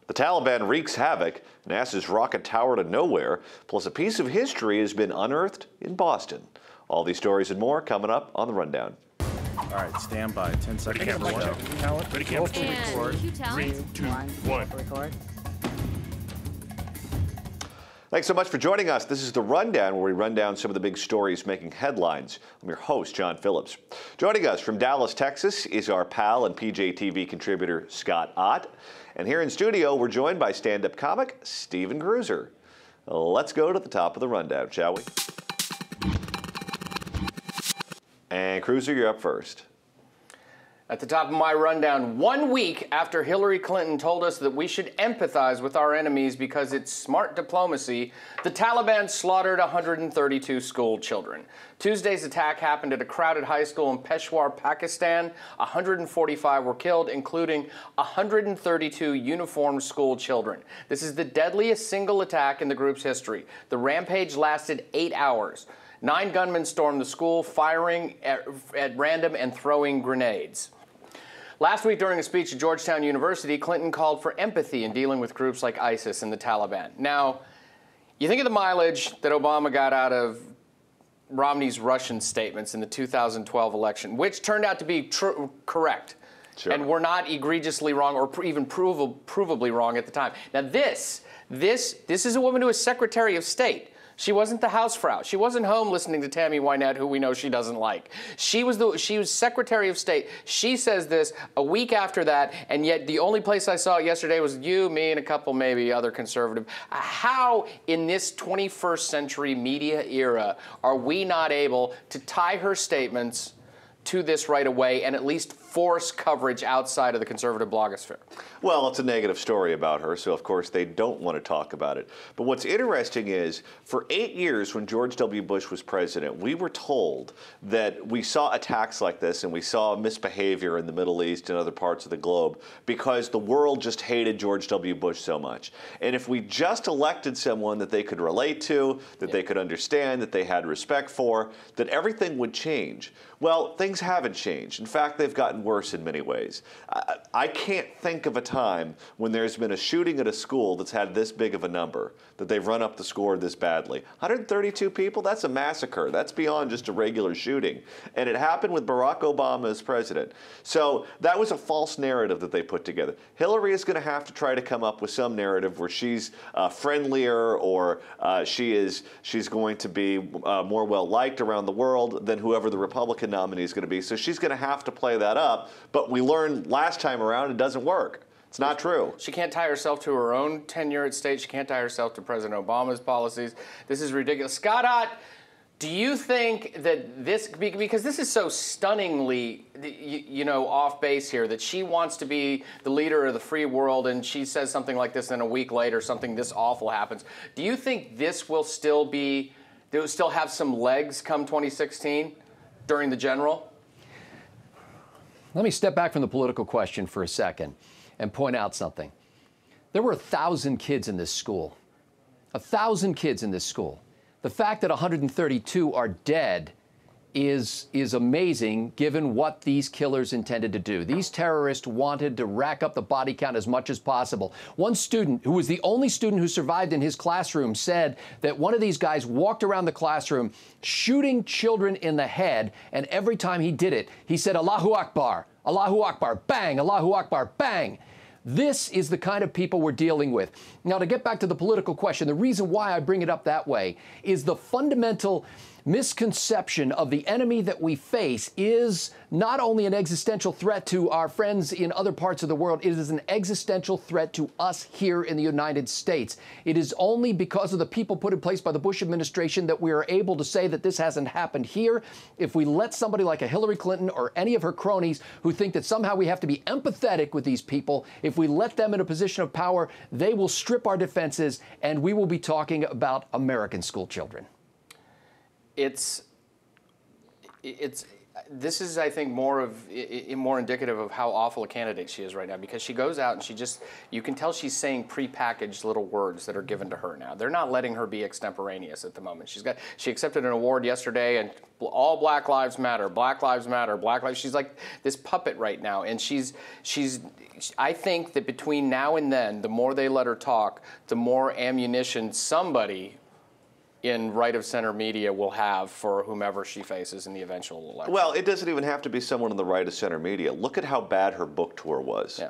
The Taliban wreaks havoc. NASA's rocket tower to nowhere, plus a piece of history has been unearthed in Boston. All these stories and more coming up on the Rundown. All right, stand by. 10 seconds. Ready, camera. Record. 3, 2, 1. Record. Thanks so much for joining us. This is The Rundown, where we run down some of the big stories making headlines. I'm your host, John Phillips. Joining us from Dallas, Texas, is our pal and PJTV contributor, Scott Ott. And here in studio, we're joined by stand-up comic Steven Gruser. Let's go to the top of the rundown, shall we? And Cruiser, you're up first. At the top of my rundown, 1 week after Hillary Clinton told us that we should empathize with our enemies because it's smart diplomacy, the Taliban slaughtered 132 school children. Tuesday's attack happened at a crowded high school in Peshawar, Pakistan. 145 were killed, including 132 uniformed school children. This is the deadliest single attack in the group's history. The rampage lasted 8 hours. 9 gunmen stormed the school, firing at random and throwing grenades. Last week, during a speech at Georgetown University, Clinton called for empathy in dealing with groups like ISIS and the Taliban. Now, you think of the mileage that Obama got out of Romney's Russian statements in the 2012 election, which turned out to be correct. Sure. And were not egregiously wrong or even provably wrong at the time. Now, this is a woman who is Secretary of State. She wasn't the housefrau. She wasn't home listening to Tammy Wynette, who we know she doesn't like. She was Secretary of State. She says this a week after that, and yet the only place I saw it yesterday was you, me, and a couple maybe other conservative. How in this 21st century media era are we not able to tie her statements to this right away and at least force coverage outside of the conservative blogosphere? Well, it's a negative story about her, so of course they don't want to talk about it. But what's interesting is, for 8 years when George W. Bush was president, we were told that we saw attacks like this and we saw misbehavior in the Middle East and other parts of the globe because the world just hated George W. Bush so much. And if we just elected someone that they could relate to, that they could understand, that they had respect for, that everything would change. Well, things haven't changed. In fact, they've gotten worse in many ways. I can't think of a time when there's been a shooting at a school that's had this big of a number, that they've run up the score this badly. 132 people, that's a massacre. That's beyond just a regular shooting. And it happened with Barack Obama as president. So that was a false narrative that they put together. Hillary is going to have to try to come up with some narrative where she's friendlier or she's going to be more well-liked around the world than whoever the Republican nominee is going to be. So she's going to have to play that up. But we learned last time around it doesn't work. It's not true. She can't tie herself to her own tenure at state. She can't tie herself to President Obama's policies. This is ridiculous. Scott Ott, do you think that this, because this is so stunningly, off base here, that she wants to be the leader of the free world and she says something like this and a week later something this awful happens. Do you think this will still have some legs come 2016 during the general? Let me step back from the political question for a second and point out something. There were 1,000 kids in this school. 1,000 kids in this school. The fact that 132 are dead is amazing given what these killers intended to do. These terrorists wanted to rack up the body count as much as possible. One student, who was the only student who survived in his classroom, said that one of these guys walked around the classroom shooting children in the head, and every time he did it, he said, Allahu Akbar, Allahu Akbar, bang, Allahu Akbar, bang. This is the kind of people we're dealing with. Now, to get back to the political question, the reason why I bring it up that way is the fundamental misconception of the enemy that we face is not only an existential threat to our friends in other parts of the world, it is an existential threat to us here in the United States. It is only because of the people put in place by the Bush administration that we are able to say that this hasn't happened here. If we let somebody like a Hillary Clinton or any of her cronies who think that somehow we have to be empathetic with these people, if we let them in a position of power, they will strip our defenses and we will be talking about American school children. this is, I think, more indicative of how awful a candidate she is right now, because she goes out and you can tell she's saying prepackaged little words that are given to her now. They're not letting her be extemporaneous at the moment. She accepted an award yesterday, and all Black Lives Matter, Black Lives Matter, Black Lives. She's like this puppet right now, and I think that between now and then, the more they let her talk, the more ammunition somebody in right-of-center media will have for whomever she faces in the eventual election. Well, it doesn't even have to be someone in the right-of-center media. Look at how bad her book tour was. Yeah.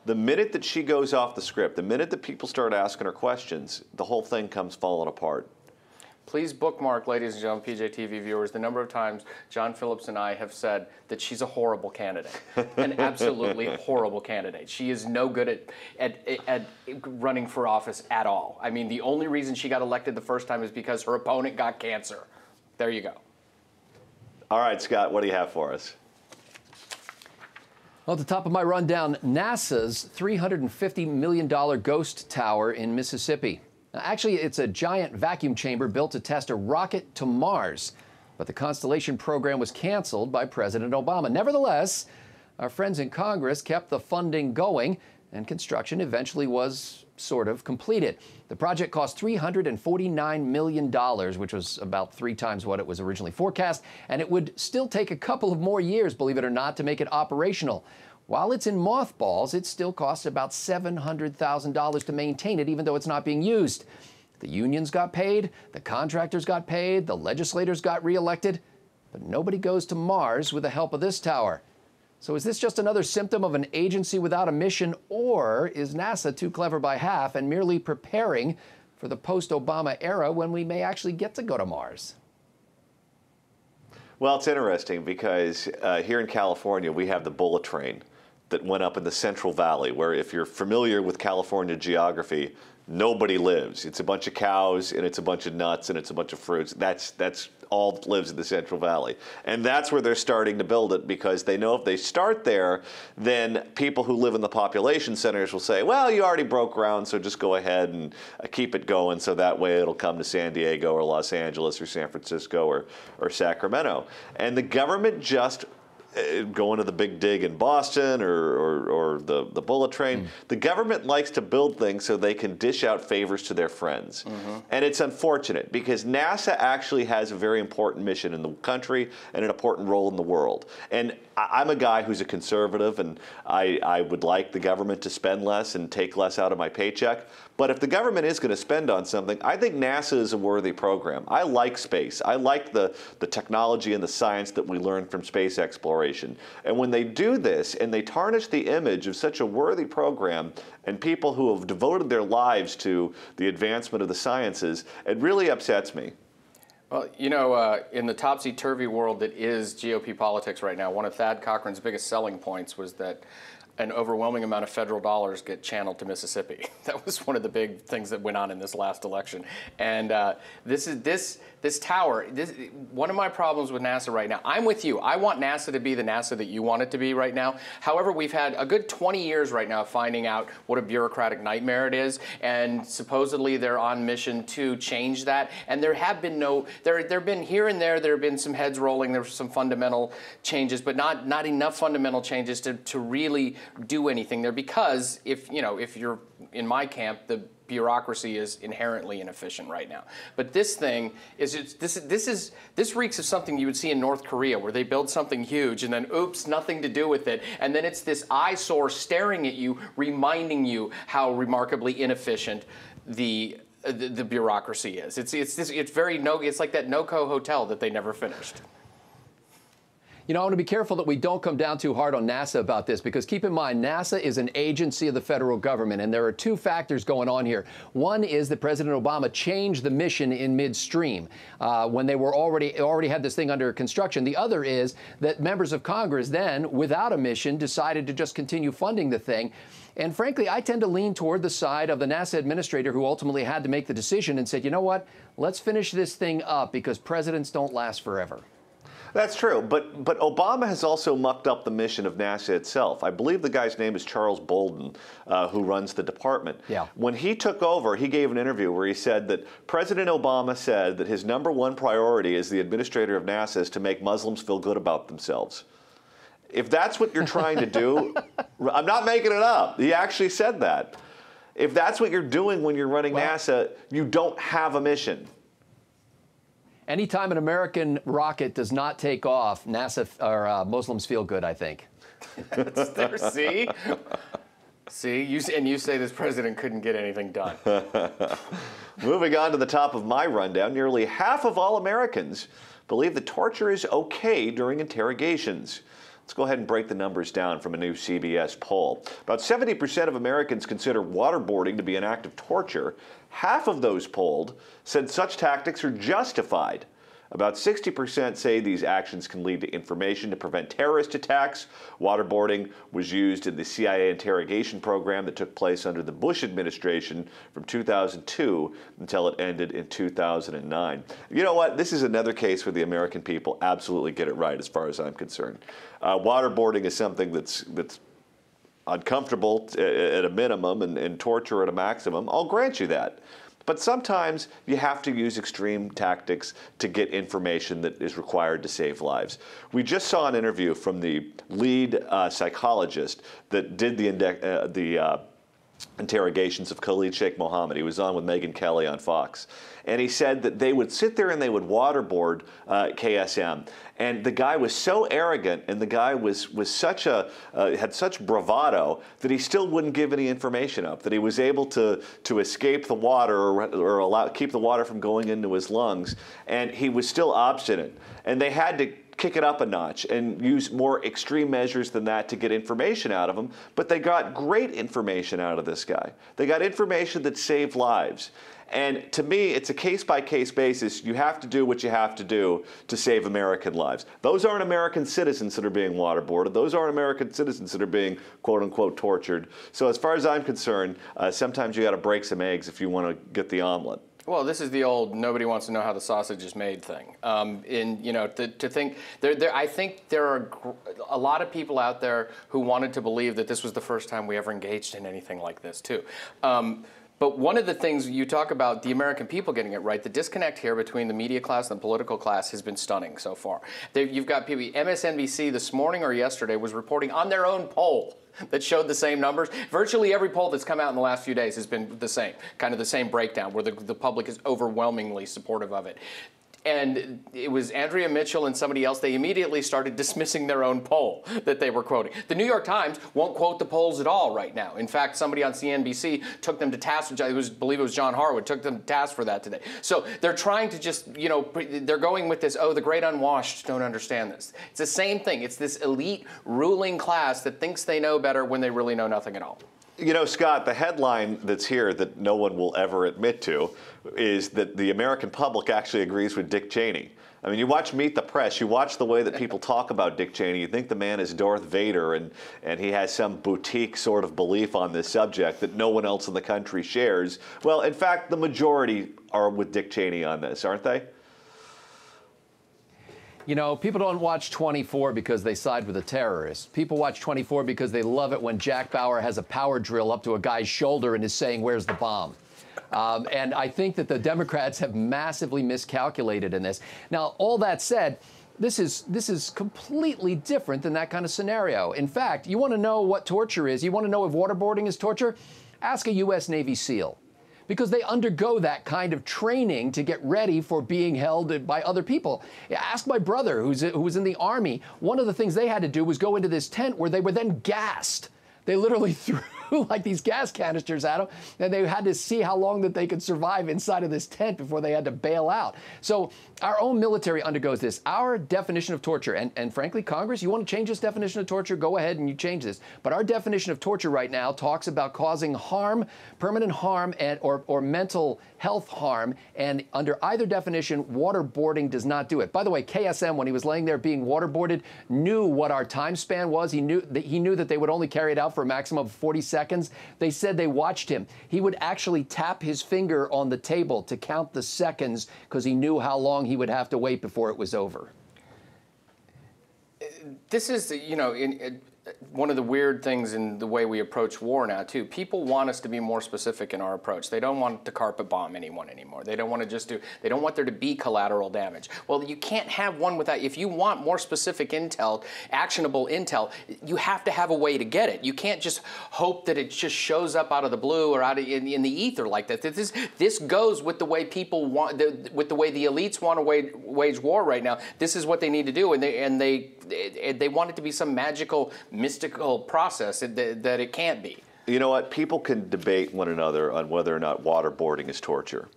The minute that she goes off the script, the minute that people start asking her questions, the whole thing comes falling apart. Please bookmark, ladies and gentlemen, PJTV viewers, the number of times John Phillips and I have said that she's a horrible candidate, an absolutely horrible candidate. She is no good at running for office at all. I mean, the only reason she got elected the first time is because her opponent got cancer. There you go. All right, Scott, what do you have for us? Well, at the top of my rundown, NASA's $350 million ghost tower in Mississippi. Actually, it's a giant vacuum chamber built to test a rocket to Mars. But the Constellation program was canceled by President Obama. Nevertheless, our friends in Congress kept the funding going, and construction eventually was sort of completed. The project cost $349 million, which was about 3 times what it was originally forecast, and it would still take a couple of more years, believe it or not, to make it operational. While it's in mothballs, it still costs about $700,000 to maintain it, even though it's not being used. The unions got paid, the contractors got paid, the legislators got reelected, but nobody goes to Mars with the help of this tower. So is this just another symptom of an agency without a mission, or is NASA too clever by half and merely preparing for the post-Obama era when we may actually get to go to Mars? Well, it's interesting because here in California, we have the bullet train that went up in the Central Valley, where if you're familiar with California geography, nobody lives. It's a bunch of cows, and it's a bunch of nuts, and it's a bunch of fruits. That's all that lives in the Central Valley. And that's where they're starting to build it, because they know if they start there, then people who live in the population centers will say, well, you already broke ground, so just go ahead and keep it going, so that way it'll come to San Diego or Los Angeles or San Francisco or Sacramento. And the government just going to the big dig in Boston or the bullet train. The government likes to build things so they can dish out favors to their friends. And it's unfortunate because NASA actually has a very important mission in the country and an important role in the world. And I'm a guy who's a conservative, and I would like the government to spend less and take less out of my paycheck. But if the government is going to spend on something, I think NASA is a worthy program. I like space. I like the technology and the science that we learn from space exploration. And when they do this and they tarnish the image of such a worthy program and people who have devoted their lives to the advancement of the sciences, it really upsets me. Well, you know, in the topsy-turvy world that is GOP politics right now, one of Thad Cochran's biggest selling points was that an overwhelming amount of federal dollars get channeled to Mississippi. That was one of the big things that went on in this last election. And this tower, one of my problems with NASA right now, I'm with you. I want NASA to be the NASA that you want it to be right now. However, we've had a good 20 years right now finding out what a bureaucratic nightmare it is, and supposedly they're on mission to change that. And there have been there have been here and there have been some heads rolling, there were some fundamental changes, but not enough fundamental changes to really do anything there, because if you're in my camp, the bureaucracy is inherently inefficient right now. But this thing is this reeks of something you would see in North Korea, where they build something huge and then oops, nothing to do with it, and then it's this eyesore staring at you, reminding you how remarkably inefficient the bureaucracy is. It's like that NoCo hotel that they never finished. You know, I want to be careful that we don't come down too hard on NASA about this, because keep in mind, NASA is an agency of the federal government, and there are 2 factors going on here. One is that President Obama changed the mission in midstream when they were already had this thing under construction. The other is that members of Congress then, without a mission, decided to just continue funding the thing. And frankly, I tend to lean toward the side of the NASA administrator who ultimately had to make the decision and said, you know what, let's finish this thing up, because presidents don't last forever. That's true, but Obama has also mucked up the mission of NASA itself. I believe the guy's name is Charles Bolden, who runs the department. Yeah. When he took over, he gave an interview where he said that President Obama said that his #1 priority as the administrator of NASA is to make Muslims feel good about themselves. If that's what you're trying to do, I'm not making it up. He actually said that. If that's what you're doing when you're running NASA, you don't have a mission. Anytime an American rocket does not take off, NASA or Muslims feel good, I think. There, see? See, you say this president couldn't get anything done. Moving on to the top of my rundown, nearly half of all Americans believe that torture is okay during interrogations. Let's go ahead and break the numbers down from a new CBS poll. About 70% of Americans consider waterboarding to be an act of torture. Half of those polled said such tactics are justified. About 60% say these actions can lead to information to prevent terrorist attacks. Waterboarding was used in the CIA interrogation program that took place under the Bush administration from 2002 until it ended in 2009. You know what? This is another case where the American people absolutely get it right as far as I'm concerned. Waterboarding is something that's uncomfortable at a minimum and torture at a maximum. I'll grant you that. But sometimes you have to use extreme tactics to get information that is required to save lives. We just saw an interview from the lead psychologist that did the interrogations of Khalid Sheikh Mohammed. He was on with Megyn Kelly on Fox. And he said that they would sit there and they would waterboard KSM. And the guy was so arrogant and the guy was such had such bravado that he still wouldn't give any information up, that he was able to escape the water or keep the water from going into his lungs. And he was still obstinate. And they had to kick it up a notch and use more extreme measures than that to get information out of him. But they got great information out of this guy. They got information that saved lives. And to me, it's a case-by-case basis. You have to do what you have to do to save American lives. Those aren't American citizens that are being waterboarded. Those aren't American citizens that are being, quote-unquote, tortured. So as far as I'm concerned, sometimes you got to break some eggs if you want to get the omelet. Well, this is the old nobody wants to know how the sausage is made thing. To think I think there are a lot of people out there who wanted to believe that this was the first time we ever engaged in anything like this, too. But one of the things you talk about, the American people getting it right, the disconnect here between the media class and the political class has been stunning so far. You've got people, MSNBC this morning or yesterday was reporting on their own poll that showed the same numbers. Virtually every poll that's come out in the last few days has been the same, kind of the same breakdown, where the public is overwhelmingly supportive of it. And it was Andrea Mitchell and somebody else. They immediately started dismissing their own poll that they were quoting. The New York Times won't quote the polls at all right now. In fact, somebody on CNBC took them to task. I believe it was John Harwood, took them to task for that today. So they're trying to just, they're going with this, oh, the great unwashed don't understand this. It's the same thing. It's this elite ruling class that thinks they know better when they really know nothing at all. You know, Scott, the headline that's here that no one will ever admit to is that the American public actually agrees with Dick Cheney. I mean, you watch Meet the Press, you watch the way that people talk about Dick Cheney, you think the man is Darth Vader and he has some boutique sort of belief on this subject that no one else in the country shares. Well, in fact, the majority are with Dick Cheney on this, aren't they? You know, people don't watch 24 because they side with a terrorist. People watch 24 because they love it when Jack Bauer has a power drill up to a guy's shoulder and is saying, where's the bomb? And I think that the Democrats have massively miscalculated in this. Now, all that said, this is completely different than that kind of scenario. In fact, you want to know what torture is? You want to know if waterboarding is torture? Ask a U.S. Navy SEAL. Because they undergo that kind of training to get ready for being held by other people. Ask my brother, who was in the Army. One of the things they had to do was go into this tent where they were then gassed. They literally threw like these gas canisters at them, and they had to see how long that they could survive inside of this tent before they had to bail out. So our own military undergoes this. Our definition of torture, and frankly, Congress, you want to change this definition of torture, go ahead and you change this. But our definition of torture right now talks about causing harm, permanent harm, or mental health harm, and under either definition, waterboarding does not do it. By the way, KSM, when he was laying there being waterboarded, knew what our time span was. He knew that they would only carry it out for a maximum of 40 seconds. They said they watched him. He would actually tap his finger on the table to count the seconds because he knew how long he would have to wait before it was over. this is, you know, one of the weird things in the way we approach war now, too. People want us to be more specific in our approach. They don't want to carpet bomb anyone anymore. They don't want to just they don't want there to be collateral damage. Well, you can't have one without, if you want more specific intel, actionable intel, you have to have a way to get it. You can't just hope that it just shows up out of the blue or out of, in the ether like that. This goes with the way people want, with the way the elites want to wage war right now. This is what they need to do, and they want it to be some magical, mystical process that it can't be. You know what? People can debate one another on whether or not waterboarding is torture.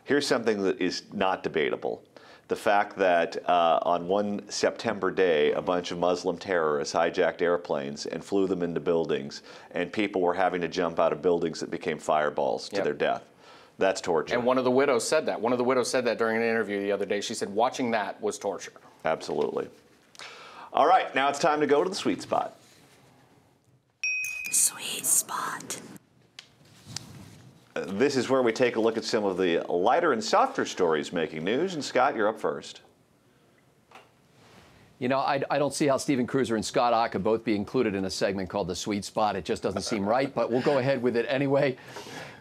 Here's something that is not debatable. The fact that on one September day, a bunch of Muslim terrorists hijacked airplanes and flew them into buildings, and people were having to jump out of buildings that became fireballs to their death. That's torture. And one of the widows said that. One of the widows said that during an interview the other day. She said watching that was torture. Absolutely. All right, now it's time to go to the sweet spot. Sweet spot. This is where we take a look at some of the lighter and softer stories making news. And Scott, you're up first. You know, I don't see how Stephen Cruiser and Scott Ott could both be included in a segment called The Sweet Spot. It just doesn't seem right, but we'll go ahead with it anyway.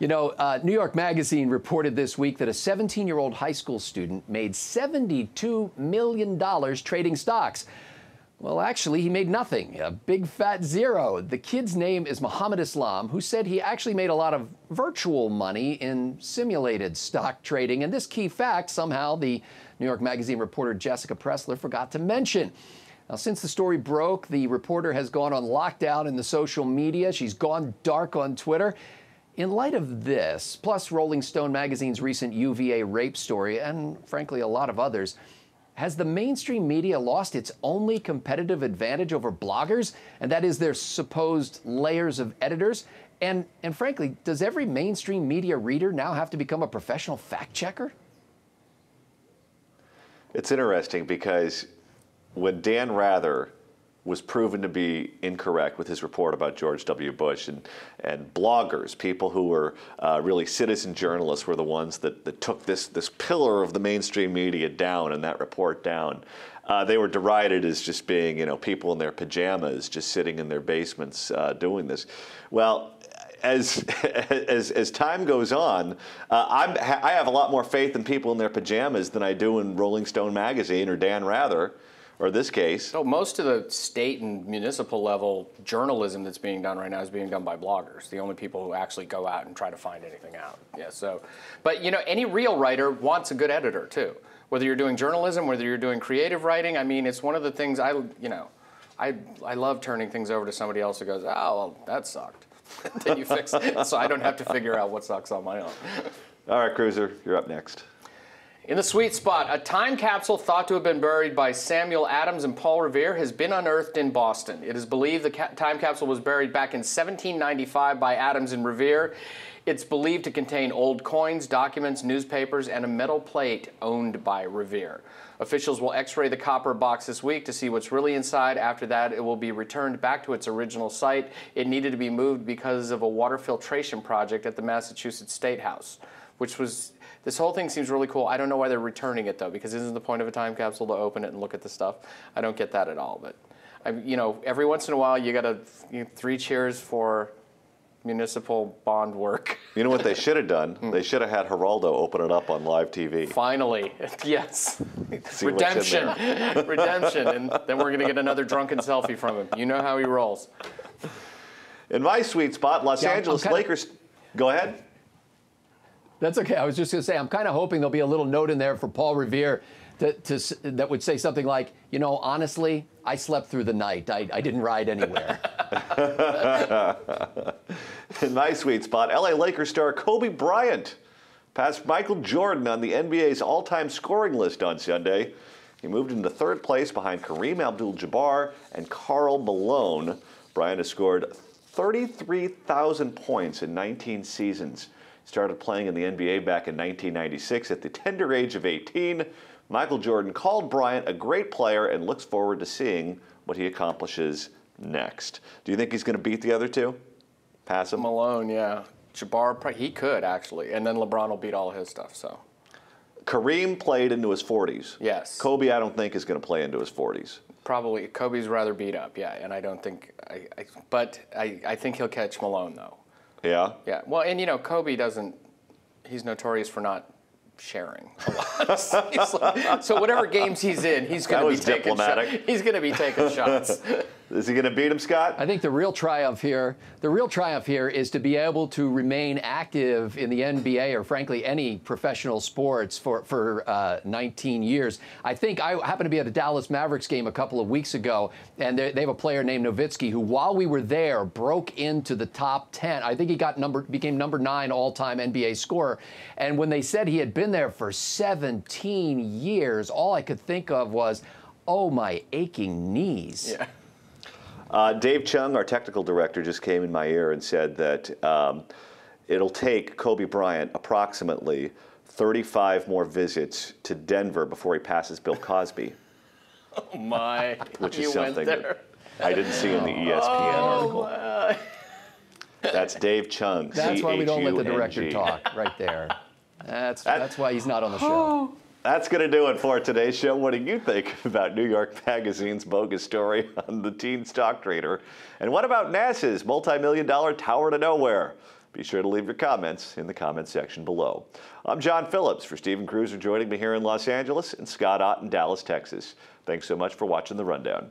You know, New York Magazine reported this week that a 17-year-old high school student made $72 million trading stocks. Well, actually, he made nothing, a big fat zero. The kid's name is Muhammad Islam, who said he actually made a lot of virtual money in simulated stock trading. And this key fact, somehow, the New York Magazine reporter Jessica Pressler forgot to mention. Now, since the story broke, the reporter has gone on lockdown in the social media. She's gone dark on Twitter. In light of this, plus Rolling Stone magazine's recent UVA rape story, and frankly, a lot of others, has the mainstream media lost its only competitive advantage over bloggers? And that is their supposed layers of editors? And frankly, does every mainstream media reader now have to become a professional fact checker? It's interesting because when Dan Rather was proven to be incorrect with his report about George W. Bush, and bloggers, people who were really citizen journalists, were the ones that took this pillar of the mainstream media down and that report down. They were derided as just being, you know, people in their pajamas just sitting in their basements doing this. Well, as time goes on, I have a lot more faith in people in their pajamas than I do in Rolling Stone magazine or Dan Rather, or this case. So most of the state and municipal level journalism that's being done right now is being done by bloggers, the only people who actually go out and try to find anything out. Yeah, so, but you know, any real writer wants a good editor too. Whether you're doing journalism, whether you're doing creative writing, I mean, it's one of the things I love turning things over to somebody else who goes, oh, well, that sucked. Then you fix it, so I don't have to figure out what sucks on my own. All right, Cruiser, you're up next. In the sweet spot, a time capsule thought to have been buried by Samuel Adams and Paul Revere has been unearthed in Boston. It is believed the time capsule was buried back in 1795 by Adams and Revere. It's believed to contain old coins, documents, newspapers, and a metal plate owned by Revere. Officials will x-ray the copper box this week to see what's really inside. After that, it will be returned back to its original site. It needed to be moved because of a water filtration project at the Massachusetts State House, which was... This whole thing seems really cool. I don't know why they're returning it, though, because isn't the point of a time capsule to open it and look at the stuff? I don't get that at all. But, you know, every once in a while, you got to 3 cheers for municipal bond work. You know what they should have done? They should have had Geraldo open it up on live TV. Finally, yes. Redemption. Redemption. And then we're going to get another drunken selfie from him. You know how he rolls. In my sweet spot, Los Angeles Lakers... Go ahead. That's okay. I was just going to say, I'm kind of hoping there'll be a little note in there for Paul Revere that would say something like, you know, honestly, I slept through the night. I didn't ride anywhere. In my sweet spot, LA Lakers star Kobe Bryant passed Michael Jordan on the NBA's all-time scoring list on Sunday. He moved into 3rd place behind Kareem Abdul-Jabbar and Karl Malone. Bryant has scored 33,000 points in 19 seasons. Started playing in the NBA back in 1996 at the tender age of 18. Michael Jordan called Bryant a great player and looks forward to seeing what he accomplishes next. Do you think he's going to beat the other two? Pass him? Malone, yeah. Jabbar, he could, actually. And then LeBron will beat all his stuff, so. Kareem played into his 40s. Yes. Kobe, I don't think, is going to play into his 40s. probably Kobe's rather beat up, yeah, and I don't think but I think he'll catch Malone though. Yeah. Yeah. Well, and you know, Kobe doesn't. He's notorious for not sharing a lot. So whatever games he's in, he's going to be taking shots. He's going to be taking shots. Is he going to beat him, Scott? I think the real triumph here is to be able to remain active in the NBA or frankly any professional sports for 19 years. I think I happened to be at a Dallas Mavericks game a couple of weeks ago, and they have a player named Nowitzki who, while we were there, broke into the top 10. I think he became number 9 all-time NBA scorer. And when they said he had been there for 17 years, all I could think of was, oh, my aching knees. Yeah. Dave Chung, our technical director, just came in my ear and said that it'll take Kobe Bryant approximately 35 more visits to Denver before he passes Bill Cosby. Oh, my. Which is something that I didn't see in the ESPN article. My. That's Dave Chung. That's why we don't let the director talk, right there. That's why he's not on the show. That's going to do it for today's show. What do you think about New York Magazine's bogus story on the teen stock trader? And what about NASA's multi-million-dollar tower to nowhere? Be sure to leave your comments in the comments section below. I'm John Phillips for Stephen Cruiser, joining me here in Los Angeles, and Scott Ott in Dallas, Texas. Thanks so much for watching The Rundown.